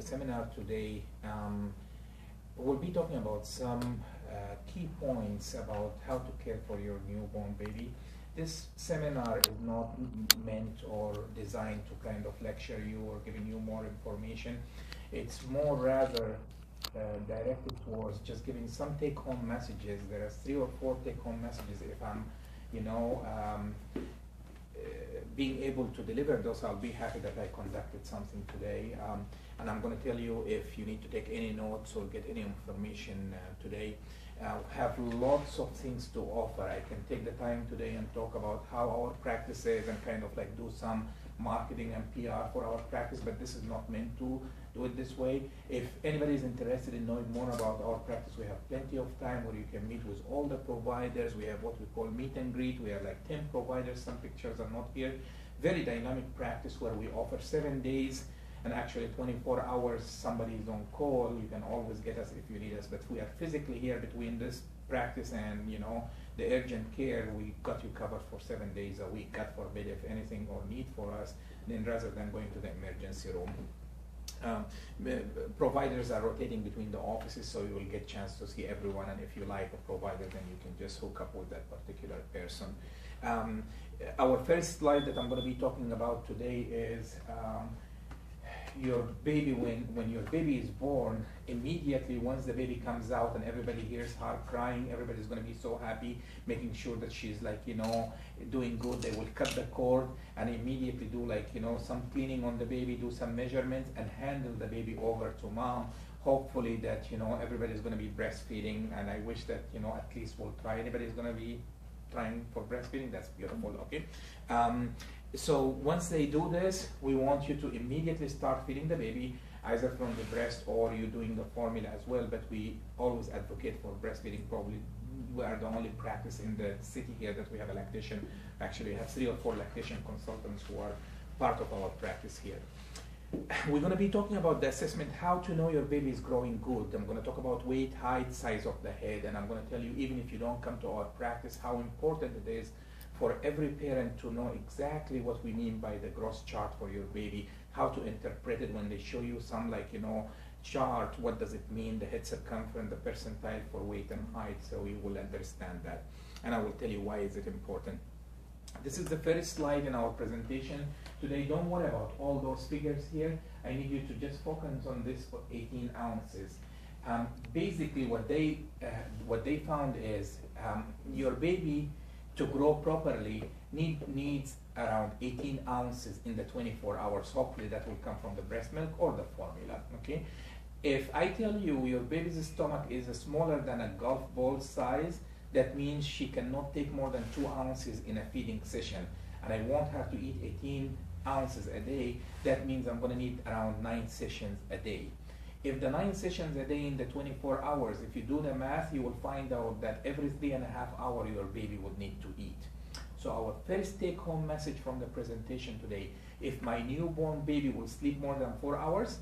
the seminar today, we'll be talking about some key points about how to care for your newborn baby. This seminar is not meant or designed to kind of lecture you or giving you more information. It's more rather directed towards just giving some take-home messages. There are 3 or 4 take-home messages. If I'm, being able to deliver those, I'll be happy that I conducted something today. And I'm going to tell you if you need to take any notes or get any information today. Have lots of things to offer. I can take the time today and talk about how our practice is and kind of like do some marketing and PR for our practice, but this is not meant to do it this way. If anybody is interested in knowing more about our practice, we have plenty of time where you can meet with all the providers. We have what we call meet and greet. We have like 10 providers. Some pictures are not here. Very dynamic practice where we offer 7 days and actually 24 hours. Somebody is on call. You can always get us if you need us, but we are physically here between this practice and the urgent care. We got you covered for 7 days a week. God forbid if anything or need for us, then rather than going to the emergency room. Providers are rotating between the offices, so you will get a chance to see everyone, and if you like a provider, then you can just hook up with that particular person. Our first slide that I'm going to be talking about today is your baby. When your baby is born, immediately once the baby comes out and everybody hears her crying, everybody's going to be so happy, making sure that she's doing good. They will cut the cord and immediately do some cleaning on the baby, do some measurements, and handle the baby over to mom. Hopefully that everybody's going to be breastfeeding, and I wish that at least we'll try. Anybody's going to be trying for breastfeeding? That's beautiful. Okay. So once they do this, we want you to immediately start feeding the baby, either from the breast or you doing the formula as well, but we always advocate for breastfeeding. Probably we are the only practice in the city here that we have a lactation. Actually, we have 3 or 4 lactation consultants who are part of our practice here. We're going to be talking about the assessment, how to know your baby is growing good. I'm going to talk about weight, height, size of the head, and I'm going to tell you, even if you don't come to our practice, how important it is for every parent to know exactly what we mean by the growth chart for your baby, how to interpret it when they show you some chart, what does it mean, the head circumference, the percentile for weight and height, so you will understand that. And I will tell you why is it important. This is the first slide in our presentation today. Don't worry about all those figures here. I need you to just focus on this for 18 ounces. Basically what they found is your baby, to grow properly, needs around 18 ounces in the 24 hours. Hopefully that will come from the breast milk or the formula. Okay. If I tell you your baby's stomach is smaller than a golf ball size, that means she cannot take more than 2 ounces in a feeding session, and I want her to eat 18 ounces a day. That means I'm going to need around 9 sessions a day. If the 9 sessions a day in the 24 hours, if you do the math, you will find out that every 3.5 hours your baby would need to eat. So our first take-home message from the presentation today, if my newborn baby will sleep more than 4 hours,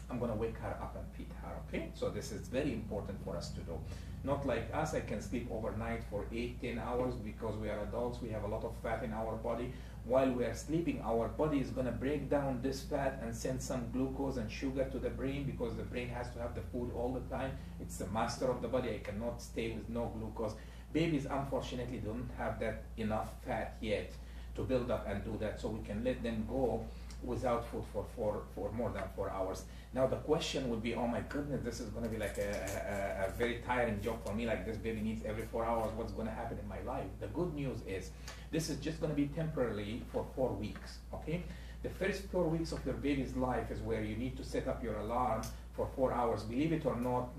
I'm going to wake her up and feed her, okay? So this is very important for us to do. Not like us, I can sleep overnight for 8-10 hours because we are adults, we have a lot of fat in our body. While we are sleeping, our body is going to break down this fat and send some glucose and sugar to the brain, because the brain has to have the food all the time. It's the master of the body. I cannot stay with no glucose. Babies, unfortunately, don't have that enough fat yet to build up and do that, so we can let them go without food for more than 4 hours. Now the question would be, oh my goodness, this is going to be like a very tiring job for me, like this baby needs every 4 hours, what's going to happen in my life? The good news is, this is just going to be temporarily for 4 weeks, okay? The first 4 weeks of your baby's life is where you need to set up your alarm for 4 hours. Believe it or not,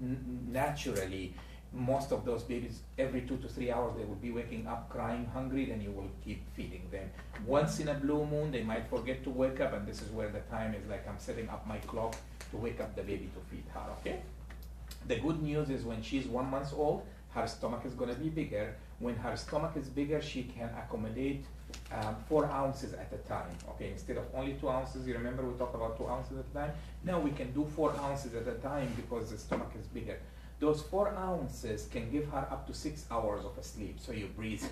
naturally, most of those babies, every 2 to 3 hours, they will be waking up crying, hungry, then you will keep feeding them. Once in a blue moon, they might forget to wake up, and this is where the time is like I'm setting up my clock to wake up the baby to feed her, okay? The good news is when she's 1 month old, her stomach is going to be bigger. When her stomach is bigger, she can accommodate 4 ounces at a time, okay? Instead of only 2 ounces, you remember we talked about 2 ounces at a time? Now we can do 4 ounces at a time because the stomach is bigger. Those 4 ounces can give her up to 6 hours of sleep. So you breathe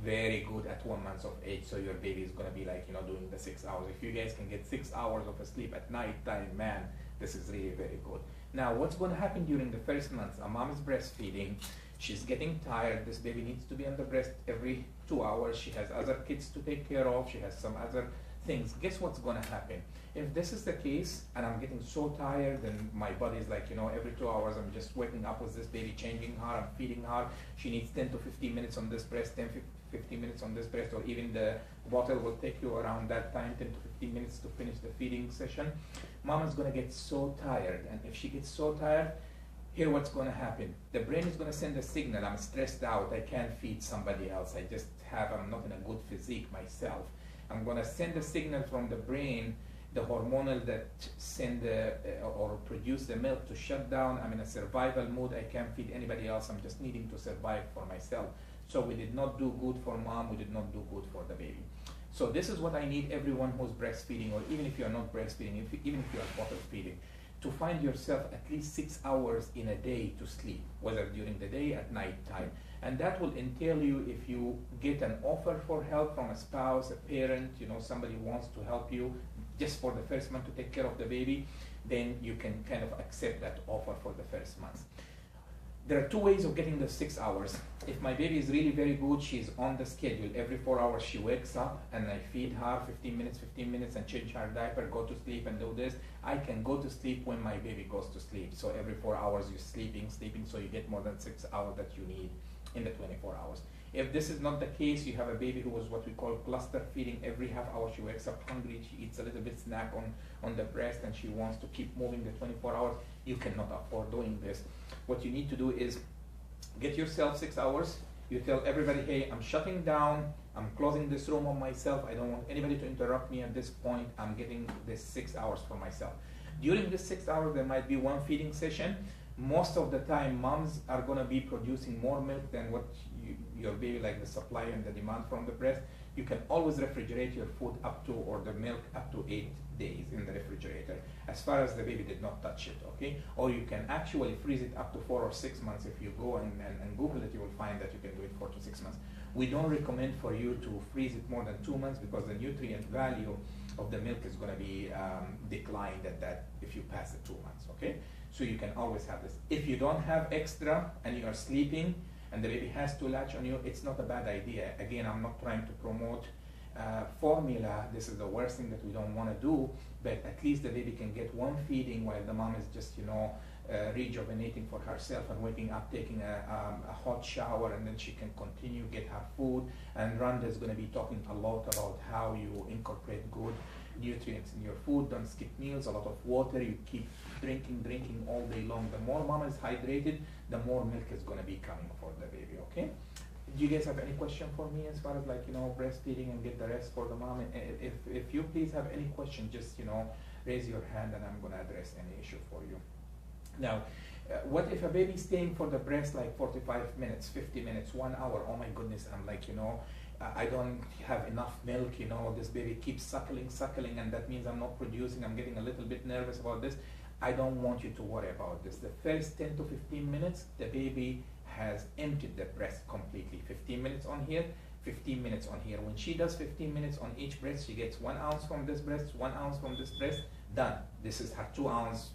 very good at 1 month of age. So your baby is going to be like, doing the 6 hours. If you guys can get 6 hours of sleep at night time, man, this is really very good. Now, what's going to happen during the first month? A mom is breastfeeding. She's getting tired. This baby needs to be on the breast every 2 hours. She has other kids to take care of. She has some other things. Guess what's going to happen? If this is the case and I'm getting so tired and my body is like, every 2 hours I'm just waking up with this baby, changing her, I'm feeding her. She needs 10 to 15 minutes on this breast, 10 to 15 minutes on this breast, or even the bottle will take you around that time, 10 to 15 minutes to finish the feeding session. Mom is going to get so tired, and if she gets so tired, here what's going to happen. The brain is going to send a signal, I'm stressed out, I can't feed somebody else, I'm not in a good physique myself. I'm going to send a signal from the brain, the hormonal that send or produce the milk, to shut down. I'm in a survival mode, I can't feed anybody else, I'm just needing to survive for myself. So we did not do good for mom, we did not do good for the baby. So this is what I need everyone who's breastfeeding, or even if you're not breastfeeding, even if you're bottle feeding, to find yourself at least 6 hours in a day to sleep, whether during the day, at night time. And that will entail you, if you get an offer for help from a spouse, a parent, somebody wants to help you just for the first month to take care of the baby, then you can kind of accept that offer for the first month. There are two ways of getting the 6 hours. If my baby is really very good, she's on the schedule. Every 4 hours she wakes up and I feed her 15 minutes and change her diaper, go to sleep and do this. I can go to sleep when my baby goes to sleep. So every 4 hours you're sleeping, so you get more than 6 hours that you need in the 24 hours. If this is not the case, you have a baby who was what we call cluster feeding. Every half hour she wakes up hungry, she eats a little bit snack on the breast, and she wants to keep moving the 24 hours. You cannot afford doing this. What you need to do is get yourself 6 hours. You tell everybody, hey, I'm shutting down, I'm closing this room on myself, I don't want anybody to interrupt me at this point, I'm getting this 6 hours for myself. During this 6 hours, there might be one feeding session. Most of the time, moms are going to be producing more milk than what your baby, like the supply and the demand from the breast. You can always refrigerate your food up to, or the milk up to 8 days in the refrigerator, as far as the baby did not touch it, okay? Or you can actually freeze it up to 4 or 6 months. If you go and Google it, you will find that you can do it 4 to 6 months. We don't recommend for you to freeze it more than 2 months, because the nutrient value of the milk is going to be declined at that if you pass the 2 months, okay? So you can always have this. If you don't have extra and you are sleeping and the baby has to latch on you, it's not a bad idea. Again, I'm not trying to promote formula. This is the worst thing that we don't want to do, but at least the baby can get one feeding while the mom is just, rejuvenating for herself and waking up, taking a hot shower, and then she can continue, get her food. And Rhonda is going to be talking a lot about how you incorporate good nutrients in your food. Don't skip meals, a lot of water, you keep drinking all day long. The more mom is hydrated, the more milk is going to be coming for the baby, okay? Do you guys have any question for me as far as breastfeeding and get the rest for the mom? If you please have any question, just raise your hand and I'm going to address any issue for you. Now, what if a baby's staying for the breast like 45 minutes, 50 minutes, 1 hour? Oh my goodness, I'm like, I don't have enough milk, this baby keeps suckling, and that means I'm not producing, I'm getting a little bit nervous about this. I don't want you to worry about this. The first 10 to 15 minutes, the baby has emptied the breast completely. 15 minutes on here, 15 minutes on here. When she does 15 minutes on each breast, she gets 1 ounce from this breast, 1 ounce from this breast, done. This is her 2 ounce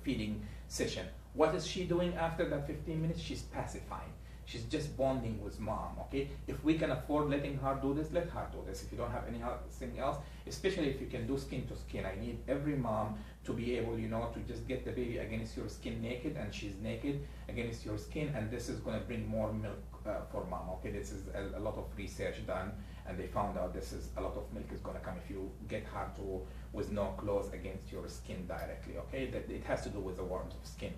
feeding session. What is she doing after that 15 minutes? She's pacifying. She's just bonding with mom, okay? If we can afford letting her do this, let her do this. If you don't have anything else, especially if you can do skin to skin, I need every mom to be able, to just get the baby against your skin naked, and she's naked against your skin, and this is going to bring more milk for mom, okay? This is a lot of research done, and they found out this is a lot of milk is going to come if you get her to with no clothes against your skin directly, okay? That it has to do with the warmth of skin.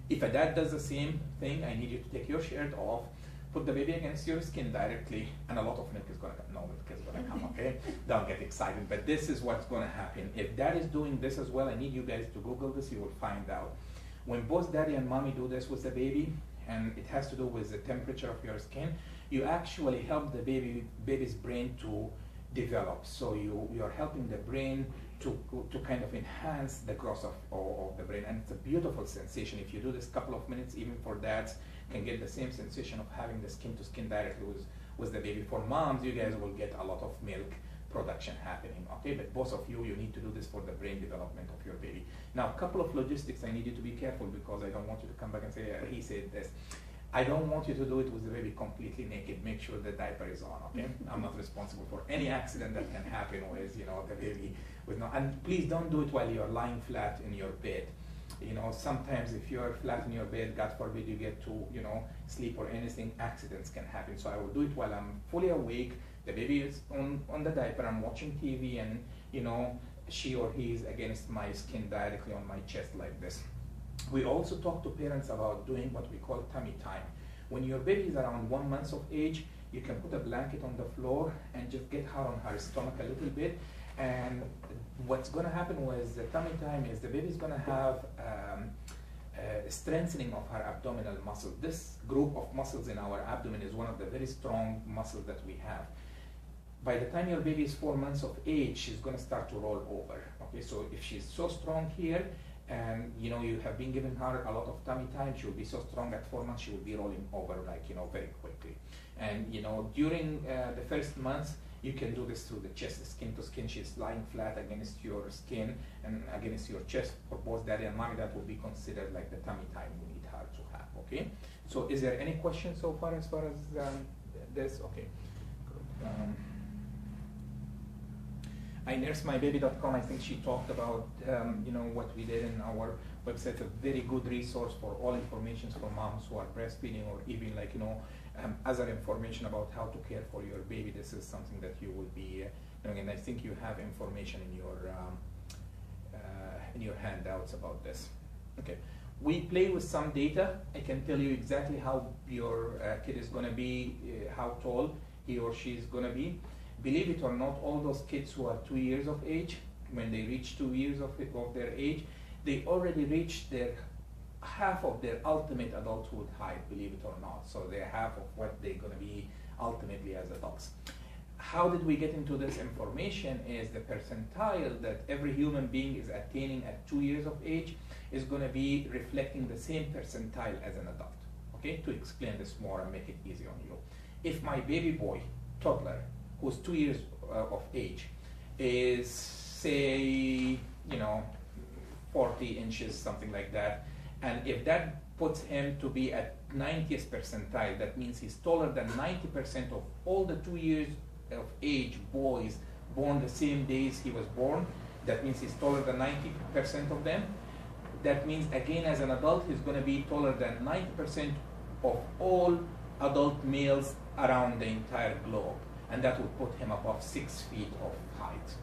If a dad does the same thing, I need you to take your shirt off, put the baby against your skin directly, and a lot of milk is going to come. No milk is going to come, okay? Don't get excited, but this is what's going to happen. If dad is doing this as well, I need you guys to Google this, you will find out. When both daddy and mommy do this with the baby, and it has to do with the temperature of your skin, you actually help the baby's brain to develop. So you're helping the brain to kind of enhance the growth of the brain, and it's a beautiful sensation. If you do this couple of minutes, even for dads, can get the same sensation of having the skin to skin directly with the baby. For moms, you guys will get a lot of milk production happening, okay? But both of you, you need to do this for the brain development of your baby. Now, a couple of logistics, I need you to be careful because I don't want you to come back and say, he said this. I don't want you to do it with the baby completely naked. Make sure the diaper is on, okay? I'm not responsible for any accident that can happen with, you know, the baby with no, and please don't do it while you're lying flat in your bed. You know, sometimes if you're flat in your bed, God forbid you get to, you know, sleep or anything, accidents can happen. So I will do it while I'm fully awake. The baby is on the diaper, I'm watching TV, and, you know, she or he is against my skin directly on my chest like this. We also talk to parents about doing what we call tummy time. When your baby is around 1 month of age, you can put a blanket on the floor and just get her on her stomach a little bit. And what's going to happen with the tummy time is the baby's going to have strengthening of her abdominal muscle. This group of muscles in our abdomen is one of the very strong muscles that we have. By the time your baby is 4 months of age, she's going to start to roll over. Okay, so if she's so strong here, and you know you have been giving her a lot of tummy time, she will be so strong at 4 months she will be rolling over, like, you know, very quickly. And you know, during the first months, you can do this through the chest, skin to skin. She's lying flat against your skin and against your chest for both daddy and mommy. That will be considered like the tummy time we need her to have. Okay. So is there any questions so far as this? Okay. Good. iNurseMyBaby.com, I think she talked about you know, what we did in our website, a very good resource for all information for moms who are breastfeeding, or even, like, you know, other information about how to care for your baby. This is something that you will be doing, and I think you have information in your handouts about this. Okay, we play with some data. I can tell you exactly how your kid is going to be, how tall he or she is going to be. Believe it or not, all those kids who are 2 years of age, when they reach 2 years of their age, they already reached their half of their ultimate adulthood height, believe it or not. So they're half of what they're going to be ultimately as adults. How did we get into this information? Is the percentile that every human being is attaining at 2 years of age is going to be reflecting the same percentile as an adult. Okay, to explain this more and make it easy on you. If my baby boy, toddler, who's 2 years of age, is, say, you know, 40 inches, something like that, and if that puts him to be at 90th percentile, that means he's taller than 90% of all the 2 years of age boys born the same days he was born. That means he's taller than 90% of them. That means, again, as an adult, he's going to be taller than 90% of all adult males around the entire globe. And that would put him above 6 feet of height.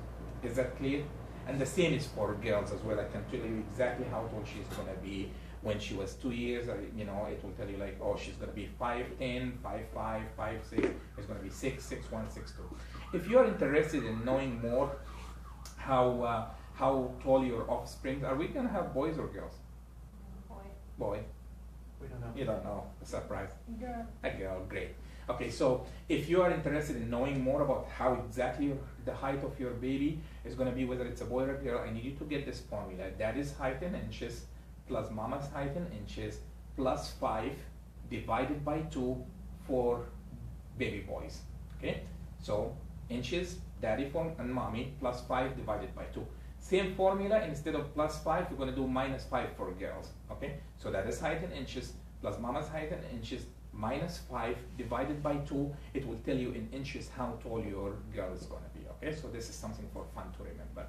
Is that clear? And the same is for girls as well. I can tell you exactly how tall she's going to be when she was 2 years. You know, it will tell you, like, oh, she's going to be 5'10", 5'5", 5'6". It's going to be 6'1", 6'2". If you're interested in knowing more how tall your offspring, are we going to have boys or girls? Boy. We don't know. You don't know. A surprise. Girl. A girl. Great. Okay, so if you are interested in knowing more about how exactly the height of your baby is going to be, whether it's a boy or a girl, I need you to get this formula. Daddy's height in inches plus mama's height in inches plus 5 divided by 2 for baby boys. Okay, so inches, daddy form and mommy, plus 5 divided by 2. Same formula, instead of plus 5, we're going to do minus 5 for girls. Okay, so daddy's height in inches plus mama's height in inches minus 5 divided by 2, it will tell you in inches how tall your girl is going to be. Okay, so this is something for fun to remember.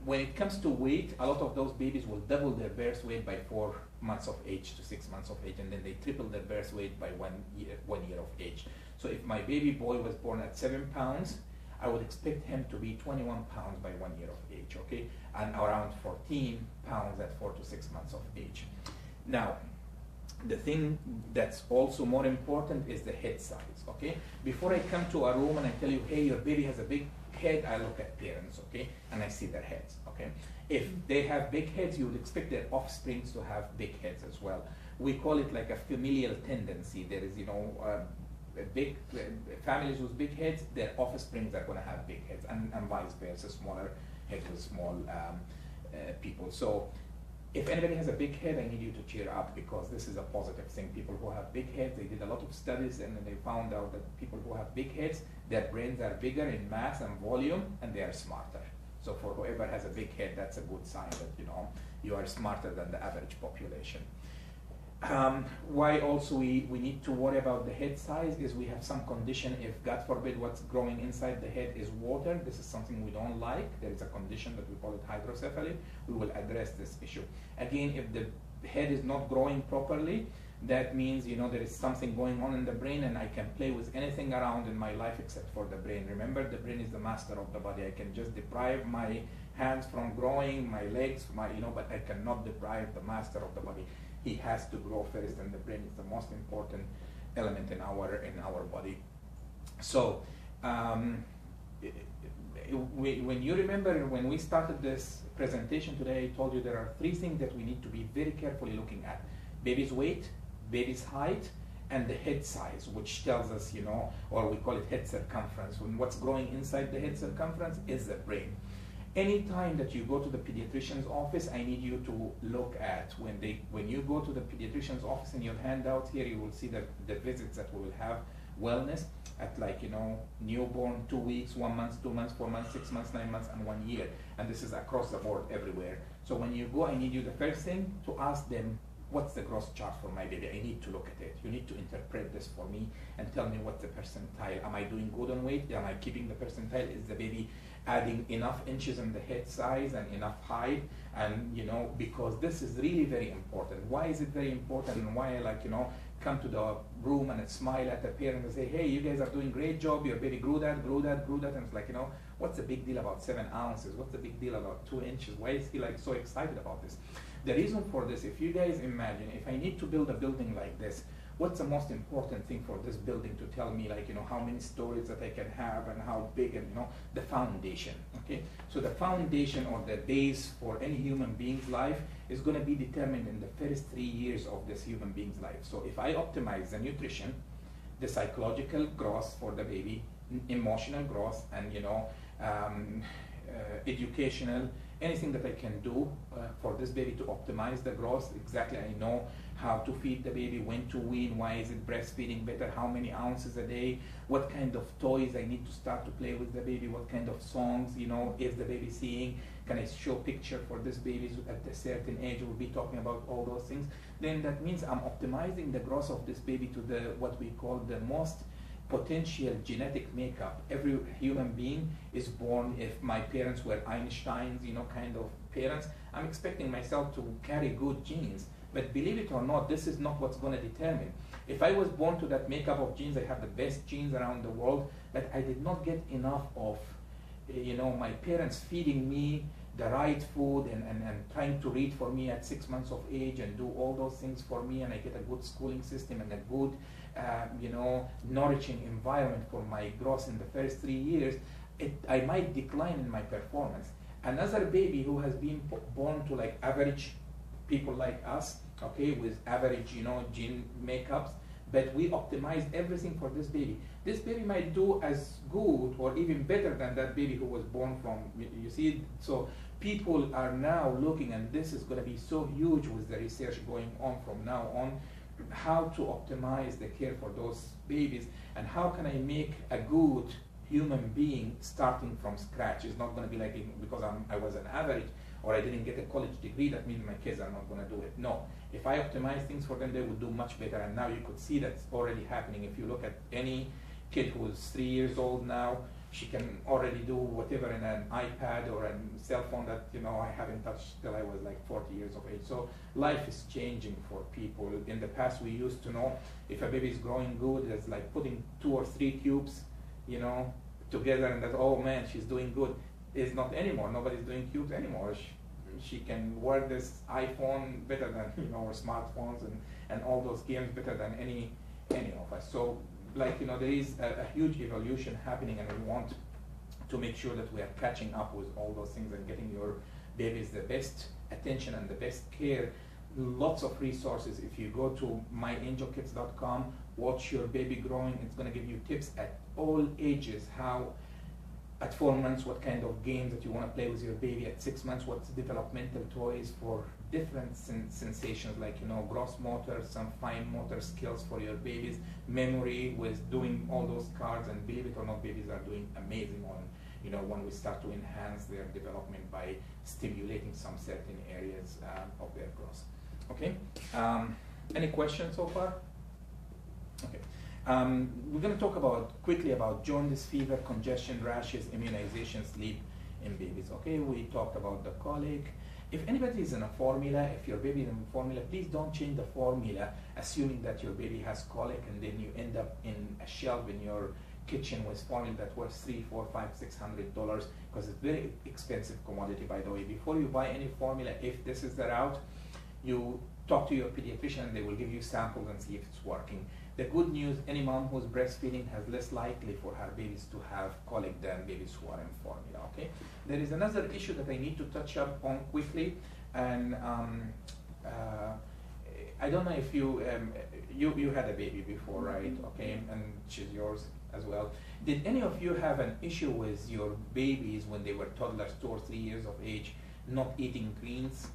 When it comes to weight, a lot of those babies will double their birth weight by 4 months of age to 6 months of age, and then they triple their birth weight by 1 year of age. So if my baby boy was born at 7 pounds, I would expect him to be 21 pounds by 1 year of age, okay? And around 14 pounds at 4 to 6 months of age. Now, the thing that's also more important is the head size, okay? Before I come to a room and I tell you, hey, your baby has a big head, I look at parents, okay? And I see their heads, okay? If they have big heads, you would expect their offsprings to have big heads as well. We call it like a familial tendency. There is, you know, big families with big heads, their offsprings are going to have big heads, and vice versa, smaller heads with small people. So If anybody has a big head, I need you to cheer up, because this is a positive thing. People who have big heads, they did a lot of studies, and then they found out that people who have big heads, their brains are bigger in mass and volume, and they are smarter. So for whoever has a big head, that's a good sign that you are smarter than the average population. Why also we need to worry about the head size is we have some condition. If God forbid what's growing inside the head is water, this is something we don't like. There is a condition that we call it hydrocephaly. We will address this issue. Again, if the head is not growing properly, that means there is something going on in the brain, and I can play with anything around in my life except for the brain. Remember, the brain is the master of the body. I can just deprive my hands from growing, my legs, but I cannot deprive the master of the body. He has to grow first, and the brain is the most important element in our body. So when you remember when we started this presentation today, I told you there are 3 things that we need to be very carefully looking at: baby's weight, baby's height, and the head size, which tells us, or we call it head circumference. When what's growing inside the head circumference is the brain. Anytime that you go to the pediatrician's office, I need you to look at when you go to the pediatrician's office. In your handout here, you will see the visits that we will have. Wellness at newborn, 2 weeks, 1 month, 2 months, 4 months, 6 months, 9 months, and 1 year. And this is across the board everywhere. So when you go, I need you the first thing to ask them, what's the growth chart for my baby? I need to look at it. You need to interpret this for me and tell me what's the percentile. Am I doing good on weight? Am I keeping the percentile? Is the baby adding enough inches in the head size and enough height? And because this is really very important. Why is it very important, and why I come to the room and smile at the parent and say, hey, you guys are doing great job, your baby grew that, and it's like, what's the big deal about 7 ounces? What's the big deal about 2 inches? Why is he so excited about this? The reason for this, if you guys imagine, if I need to build a building like this, what's the most important thing for this building to tell me, how many stories that I can have and how big, and the foundation, okay? So the foundation or the base for any human being's life is going to be determined in the first 3 years of this human being's life. So if I optimize the nutrition, the psychological growth for the baby, emotional growth, and educational, anything that I can do for this baby to optimize the growth. Exactly, I know how to feed the baby, when to wean, why is it breastfeeding better, how many ounces a day, what kind of toys I need to start to play with the baby, what kind of songs, is the baby seeing, can I show picture for this baby at a certain age, we'll be talking about all those things. Then that means I'm optimizing the growth of this baby to what we call the most potential genetic makeup. Every human being is born, if my parents were Einstein's, kind of parents, I'm expecting myself to carry good genes. But believe it or not, this is not what's going to determine. If I was born to that makeup of genes, I have the best genes around the world, but I did not get enough of, my parents feeding me the right food and trying to read for me at 6 months of age and do all those things for me, and I get a good schooling system and a good, nourishing environment for my growth in the first 3 years, I might decline in my performance. Another baby who has been born to average people like us, okay, with average, gene makeups, but we optimize everything for this baby. This baby might do as good or even better than that baby who was born from, you see, so people are now looking, and this is going to be so huge with the research going on from now on, how to optimize the care for those babies, and how can I make a good human being starting from scratch. It's not going to be because I was an average or I didn't get a college degree, that means my kids are not going to do it. No, if I optimize things for them, they will do much better. And now you could see that's already happening. If you look at any kid who is 3 years old now, she can already do whatever in an iPad or a cell phone that I haven't touched till I was 40 years of age. So life is changing for people. In the past, we used to know if a baby is growing good, it's like putting 2 or 3 cubes, together, and that, oh man, she's doing good. It's not anymore. Nobody's doing cubes anymore. She can work this iPhone better than or smartphones and all those games better than any of us. So there is a huge evolution happening, and we want to make sure that we are catching up with all those things and getting your babies the best attention and the best care. Lots of resources. If you go to myangelkids.com, watch your baby growing. It's going to give you tips at all ages how At 4 months, what kind of games that you want to play with your baby. At 6 months, what's developmental toys for different sensations, like, you know, gross motor, some fine motor skills for your babies, memory with doing all those cards. And believe it or not, babies are doing amazing on, you know, when we start to enhance their development by stimulating some certain areas of their growth. Okay, any questions so far? Okay. We're going to talk quickly about jaundice, fever, congestion, rashes, immunization, sleep in babies. Okay, we talked about the colic. If anybody is in a formula, if your baby is in a formula, please don't change the formula assuming that your baby has colic, and then you end up in a shelf in your kitchen with formula that worth $300, $400, $500, $600, because it's very expensive commodity, by the way. Before you buy any formula, if this is the route, you talk to your pediatrician and they will give you samples and see if it's working. The good news, any mom who's breastfeeding has less likely for her babies to have colic than babies who are in formula, okay? There is another issue that I need to touch up on quickly, and I don't know if you had a baby before, right? Okay, and she's yours as well. Did any of you have an issue with your babies when they were toddlers, 2 or 3 years of age, not eating greens?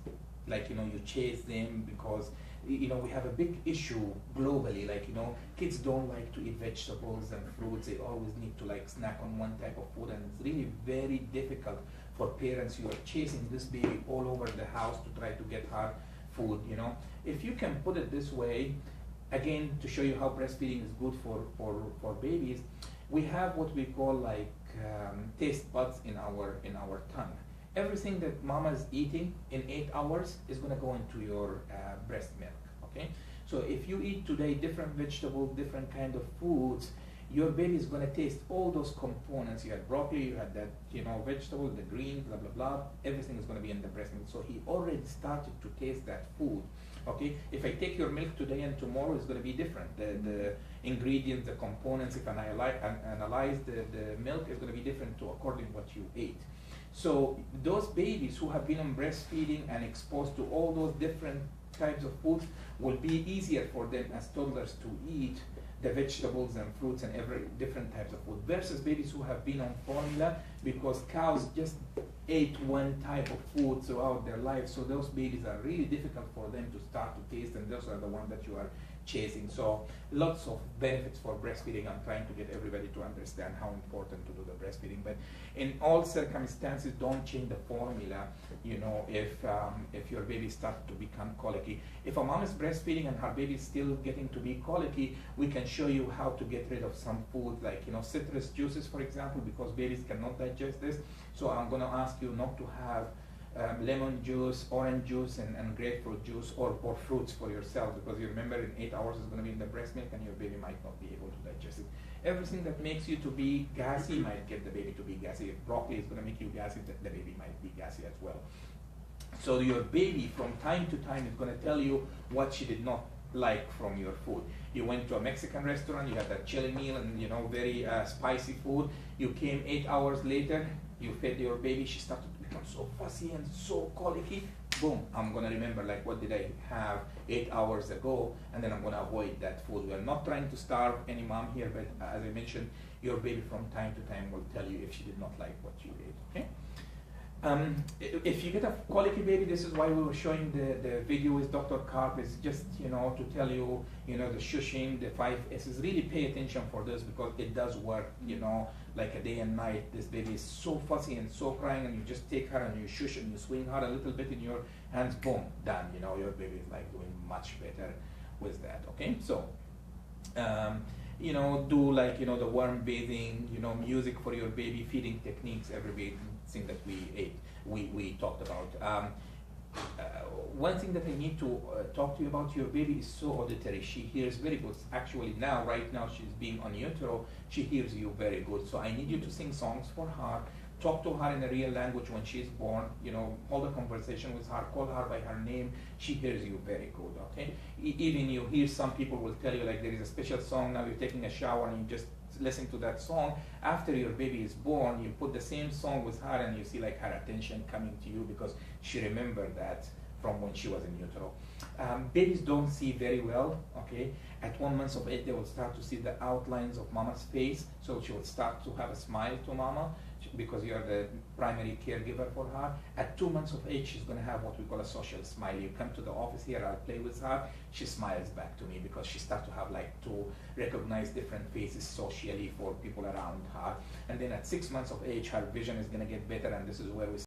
Like, you know, you chase them because, you know, we have a big issue globally, like, you know, kids don't like to eat vegetables and fruits. They always need to like snack on one type of food, and it's really very difficult for parents. You are chasing this baby all over the house to try to get her food, you know. If you can put it this way, again, to show you how breastfeeding is good for babies, we have what we call like taste buds in our tongue. Everything that mama is eating in 8 hours is going to go into your breast milk, okay? So if you eat today different vegetables, different kind of foods, your baby is going to taste all those components. You had broccoli, you had that, you know, vegetable, the green, blah, blah, blah. Everything is going to be in the breast milk. So he already started to taste that food, okay? If I take your milk today and tomorrow, it's going to be different. The ingredients, the components, if I analyze the milk, is going to be different to according to what you ate. So those babies who have been on breastfeeding and exposed to all those different types of foods, will be easier for them as toddlers to eat the vegetables and fruits and every different types of food, versus babies who have been on formula, because cows just ate one type of food throughout their life. So those babies are really difficult for them to start to taste, and those are the ones that you are chasing. So lots of benefits for breastfeeding. I'm trying to get everybody to understand how important to do the breastfeeding. But in all circumstances, don't change the formula, you know, if your baby starts to become colicky. If a mom is breastfeeding and her baby is still getting to be colicky, we can show you how to get rid of some food, like, you know, citrus juices, for example, because babies cannot digest this. So I'm going to ask you not to have lemon juice, orange juice, and grapefruit juice, or fruits for yourself, because you remember in 8 hours it's going to be in the breast milk and your baby might not be able to digest it. Everything that makes you to be gassy might get the baby to be gassy. If broccoli is going to make you gassy, the baby might be gassy as well. So your baby from time to time is going to tell you what she did not like from your food. You went to a Mexican restaurant, you had that chili meal and, you know, very spicy food. You came 8 hours later, you fed your baby, she started to become so fussy and so colicky. Boom, I'm going to remember, like, what did I have 8 hours ago, and then I'm going to avoid that food. We're not trying to starve any mom here, but as I mentioned, your baby from time to time will tell you if she did not like what you ate, okay? If you get a colicky baby, this is why we were showing the video with Dr. Karp, is just, you know, to tell you, you know, the shushing, the 5 S's. Really pay attention for this, because it does work, you know, like a day and night. This baby is so fussy and so crying, and you just take her and you shush and you swing her a little bit in your hands, boom, done. You know, your baby is like doing much better with that, okay? So, you know, do like, you know, the warm bathing, you know, music for your baby, feeding techniques, every thing that we talked about. One thing that I need to talk to you about, your baby is so auditory. She hears very good. Actually, right now she's being on utero, she hears you very good. So I need you to sing songs for her. Talk to her in a real language when she's born, you know, hold a conversation with her, call her by her name. She hears you very good, okay? Even you hear some people will tell you, like, there is a special song, now you're taking a shower and you just listen to that song. After your baby is born, you put the same song with her and you see like her attention coming to you, because she remembered that from when she was in utero. Babies don't see very well, okay? At 1 month of age, they will start to see the outlines of mama's face, so she will start to have a smile to mama. because you're the primary caregiver for her. At 2 months of age, she's going to have what we call a social smile. You come to the office here, I'll play with her. She smiles back to me because she starts to have like to recognize different faces socially for people around her. And then at 6 months of age, her vision is going to get better, and this is where we